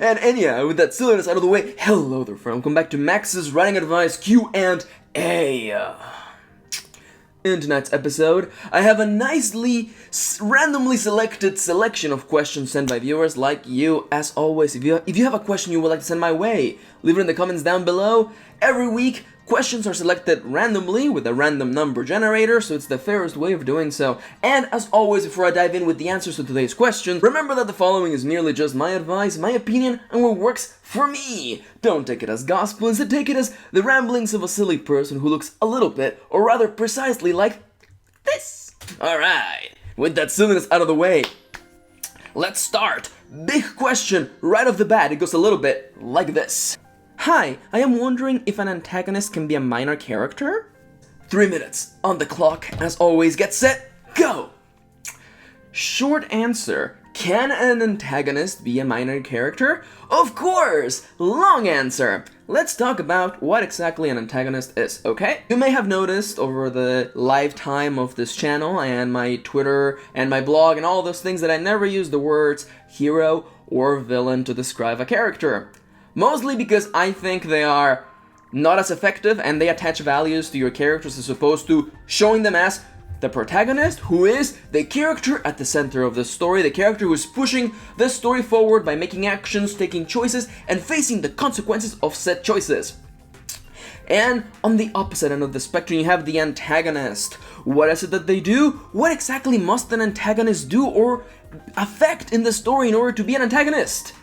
And anyhow, with that silliness out of the way, hello there friend, welcome back to Max's Writing Advice Q&A. In tonight's episode, I have a nicely, randomly selected selection of questions sent by viewers like you. As always, if you have a question you would like to send my way, leave it in the comments down below. Every week, questions are selected randomly with a random number generator, so it's the fairest way of doing so. And as always, before I dive in with the answers to today's question, remember that the following is merely just my advice, my opinion, and what works for me. Don't take it as gospel, instead take it as the ramblings of a silly person who looks a little bit, or rather precisely like this. Alright, with that silliness out of the way, let's start. Big question right off the bat, it goes a little bit like this. Hi, I am wondering if an antagonist can be a minor character? 3 minutes on the clock, as always, get set, go! Short answer, can an antagonist be a minor character? Of course! Long answer, let's talk about what exactly an antagonist is, okay? You may have noticed over the lifetime of this channel and my Twitter and my blog and all those things that I never use the words hero or villain to describe a character. Mostly because I think they are not as effective and they attach values to your characters as opposed to showing them as the protagonist, who is the character at the center of the story, the character who is pushing the story forward by making actions, taking choices, and facing the consequences of said choices. And on the opposite end of the spectrum, you have the antagonist. What is it that they do? What exactly must an antagonist do or affect in the story in order to be an antagonist?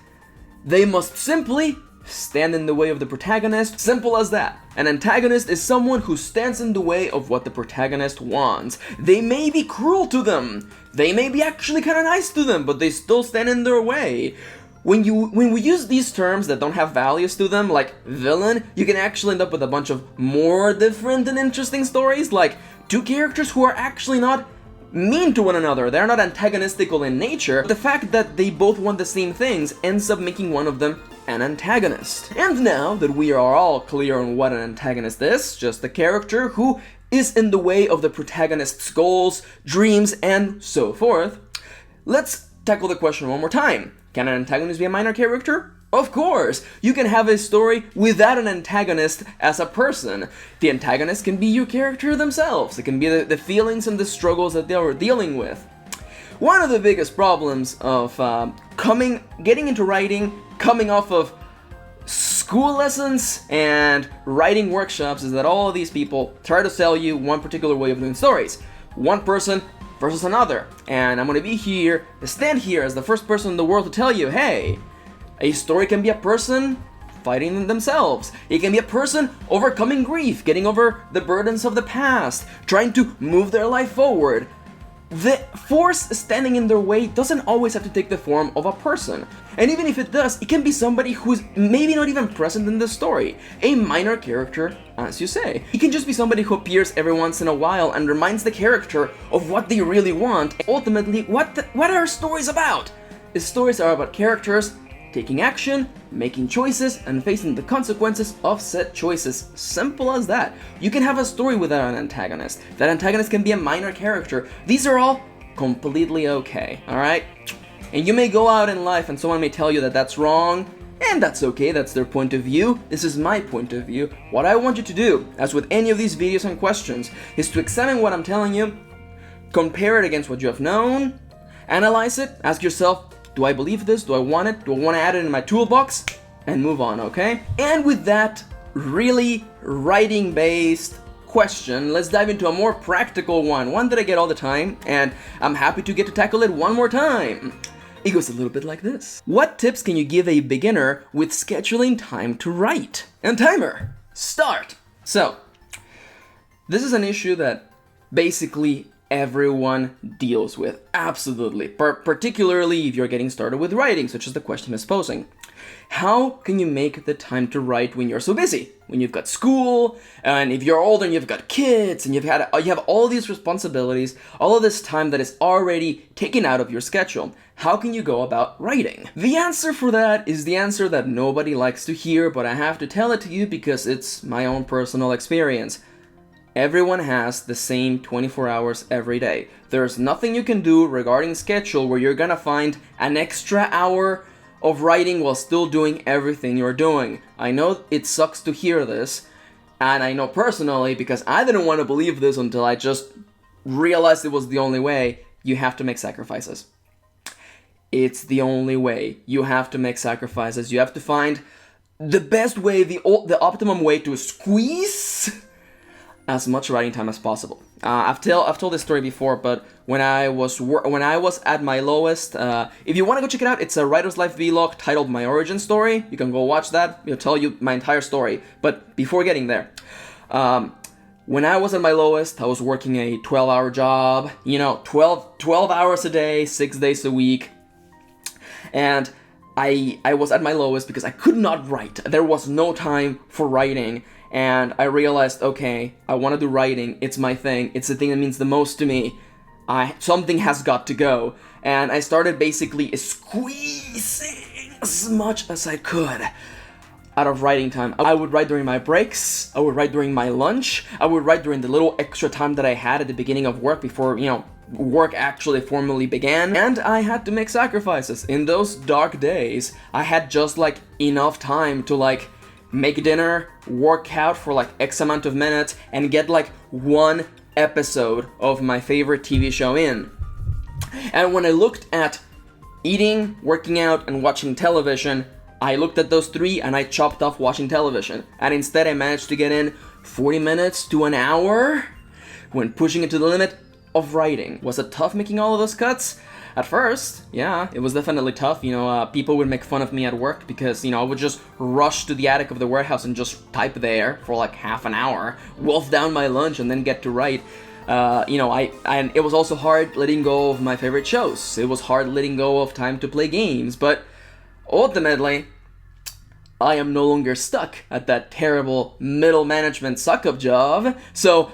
They must simply stand in the way of the protagonist, simple as that. An antagonist is someone who stands in the way of what the protagonist wants. They may be cruel to them, they may be actually kind of nice to them, but they still stand in their way. When we use these terms that don't have values to them, like villain, you can actually end up with a bunch of more different and interesting stories, like two characters who are actually not mean to one another, they're not antagonistical in nature. The fact that they both want the same things ends up making one of them an antagonist. And now that we are all clear on what an antagonist is, just a character who is in the way of the protagonist's goals, dreams, and so forth, let's tackle the question one more time. Can an antagonist be a minor character? Of course! You can have a story without an antagonist as a person. The antagonist can be your character themselves. It can be the feelings and the struggles that they are dealing with. One of the biggest problems of getting into writing, coming off of school lessons and writing workshops is that all of these people try to sell you one particular way of doing stories. One person versus another. And I'm going to stand here as the first person in the world to tell you, hey, a story can be a person fighting themselves. It can be a person overcoming grief, getting over the burdens of the past, trying to move their life forward. The force standing in their way doesn't always have to take the form of a person. And even if it does, it can be somebody who's maybe not even present in the story. A minor character, as you say. It can just be somebody who appears every once in a while and reminds the character of what they really want. Ultimately, what are stories about? The stories are about characters taking action, making choices, and facing the consequences of said choices. Simple as that. You can have a story without an antagonist. That antagonist can be a minor character. These are all completely okay, alright? And you may go out in life and someone may tell you that that's wrong, and that's okay, that's their point of view. This is my point of view. What I want you to do, as with any of these videos and questions, is to examine what I'm telling you, compare it against what you have known, analyze it, ask yourself, do I believe this? Do I want it? Do I want to add it in my toolbox? And move on, okay? And with that really writing-based question, let's dive into a more practical one that I get all the time, and I'm happy to get to tackle it one more time. It goes a little bit like this. What tips can you give a beginner with scheduling time to write? And timer, start! So, this is an issue that basically everyone deals with, absolutely, particularly if you're getting started with writing, such as the question is posing. How can you make the time to write when you're so busy? When you've got school, and if you're older and you've got kids, and you have all these responsibilities, all of this time that is already taken out of your schedule. How can you go about writing? The answer for that is the answer that nobody likes to hear, but I have to tell it to you because it's my own personal experience. Everyone has the same 24 hours every day. There's nothing you can do regarding schedule where you're gonna find an extra hour of writing while still doing everything you're doing. I know it sucks to hear this, and I know personally, because I didn't want to believe this until I just realized it was the only way, you have to make sacrifices. It's the only way. You have to make sacrifices. You have to find the best way, the optimum way to squeeze as much writing time as possible. I've told this story before, but when I was at my lowest, if you want to go check it out, it's a writer's life vlog titled My Origin Story. You can go watch that. It'll tell you my entire story. But before getting there, when I was at my lowest, I was working a 12-hour job. 12 hours a day, 6 days a week, and I was at my lowest because I could not write. There was no time for writing. And I realized, okay, I want to do writing. It's my thing. It's the thing that means the most to me. Something has got to go. And I started basically squeezing as much as I could out of writing time. I would write during my breaks. I would write during my lunch. I would write during the little extra time that I had at the beginning of work before, work actually formally began. And I had to make sacrifices. In those dark days, I had just enough time to make dinner, work out for X amount of minutes, and get one episode of my favorite TV show in. And when I looked at eating, working out, and watching television, I looked at those three and I chopped off watching television. And instead I managed to get in 40 minutes to an hour when pushing it to the limit of writing. Was it tough making all of those cuts? At first, yeah, it was definitely tough. People would make fun of me at work because, I would just rush to the attic of the warehouse and just type there for half an hour, wolf down my lunch, and then get to write. And it was also hard letting go of my favorite shows. It was hard letting go of time to play games, but ultimately, I am no longer stuck at that terrible middle management suck-up job. So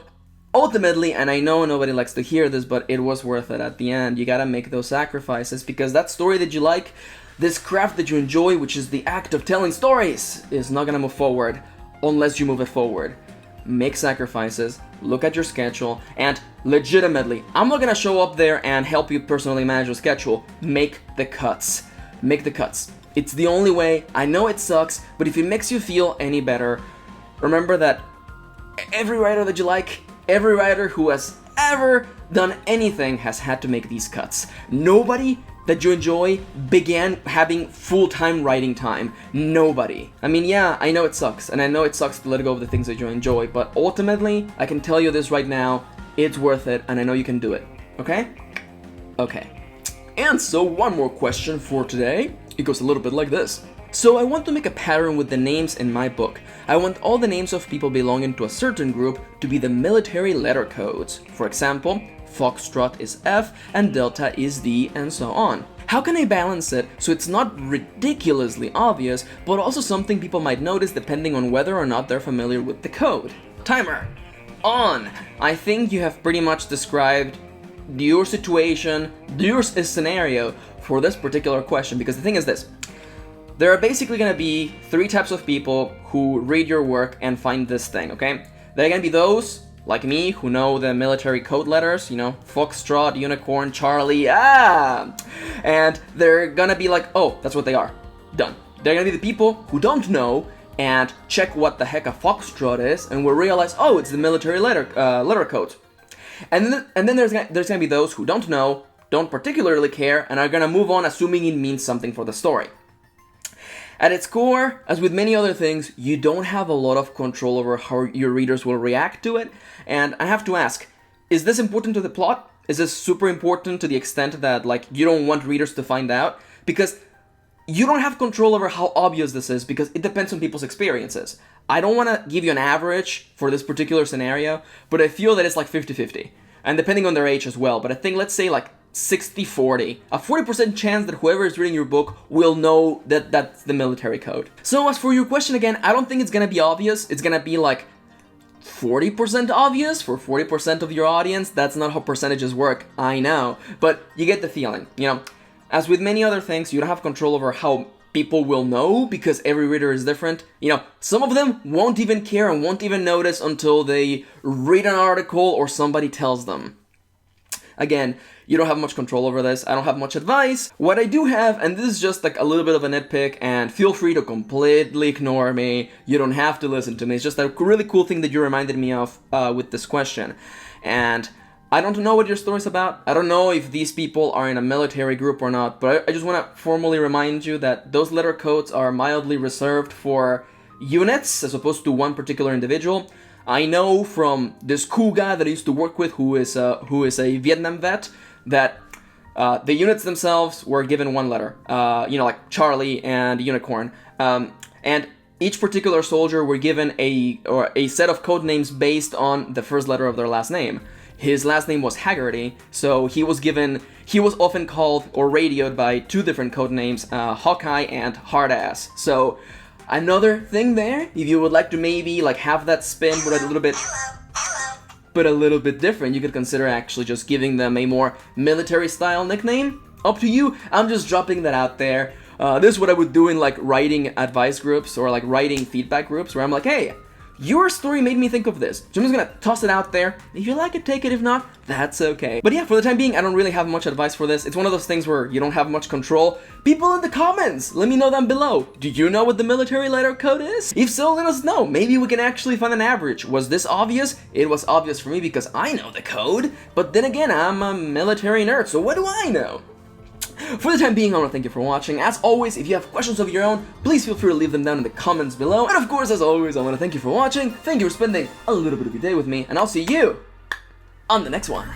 ultimately, and I know nobody likes to hear this, but it was worth it at the end. You gotta make those sacrifices because that story that you like, this craft that you enjoy, which is the act of telling stories, is not gonna move forward unless you move it forward. Make sacrifices, look at your schedule, and legitimately, I'm not gonna show up there and help you personally manage your schedule. Make the cuts. Make the cuts. It's the only way. I know it sucks, but if it makes you feel any better, remember that every writer that you like, every writer who has ever done anything has had to make these cuts. Nobody that you enjoy began having full-time writing time. Nobody. I mean, yeah, I know it sucks, and I know it sucks to let go of the things that you enjoy, but ultimately, I can tell you this right now, it's worth it, and I know you can do it. Okay? Okay. And so, one more question for today. It goes a little bit like this. So I want to make a pattern with the names in my book. I want all the names of people belonging to a certain group to be the military letter codes. For example, Foxtrot is F and Delta is D and so on. How can I balance it so it's not ridiculously obvious, but also something people might notice depending on whether or not they're familiar with the code? Timer on! I think you have pretty much described your situation, your scenario for this particular question, because the thing is this. There are basically going to be three types of people who read your work and find this thing, okay? There are going to be those, like me, who know the military code letters, Foxtrot, Unicorn, Charlie, and they're going to be like, oh, that's what they are. Done. They're going to be the people who don't know and check what the heck a Foxtrot is and will realize, oh, it's the military letter code. And then there's going to be those who don't know, don't particularly care, and are going to move on assuming it means something for the story. At its core, as with many other things, you don't have a lot of control over how your readers will react to it, and I have to ask, is this important to the plot? Is this super important to the extent that, you don't want readers to find out? Because you don't have control over how obvious this is, because it depends on people's experiences. I don't want to give you an average for this particular scenario, but I feel that it's 50-50, and depending on their age as well, but I think, let's say, 60-40, a 40% chance that whoever is reading your book will know that that's the military code. So as for your question again, I don't think it's gonna be obvious. It's gonna be 40% obvious for 40% of your audience. That's not how percentages work, I know, but you get the feeling, As with many other things, you don't have control over how people will know because every reader is different. Some of them won't even care and won't even notice until they read an article or somebody tells them. Again, you don't have much control over this. I don't have much advice. What I do have, and this is just like a little bit of a nitpick, and feel free to completely ignore me. You don't have to listen to me. It's just a really cool thing that you reminded me of with this question. And I don't know what your story's about. I don't know if these people are in a military group or not, but I just want to formally remind you that those letter codes are mildly reserved for units as opposed to one particular individual. I know from this cool guy that I used to work with who is a Vietnam vet that the units themselves were given one letter, like Charlie and Unicorn, and each particular soldier were given a set of code names based on the first letter of their last name. His last name was Haggerty, so he was often called or radioed by two different code names, Hawkeye and Hardass. So another thing there, if you would like to maybe like have that spin but a little bit different, you could consider actually just giving them a more military style nickname. Up to you. I'm just dropping that out there. This is what I would do in like writing advice groups or like writing feedback groups where I'm like, hey, your story made me think of this. So I'm just gonna toss it out there. If you like it, take it. If not, that's okay. But yeah, for the time being, I don't really have much advice for this. It's one of those things where you don't have much control. People in the comments, let me know down below. Do you know what the military letter code is? If so, let us know. Maybe we can actually find an average. Was this obvious? It was obvious for me because I know the code. But then again, I'm a military nerd, so what do I know? For the time being, I want to thank you for watching. As always, if you have questions of your own, please feel free to leave them down in the comments below. And of course, as always, I want to thank you for watching. Thank you for spending a little bit of your day with me, and I'll see you on the next one.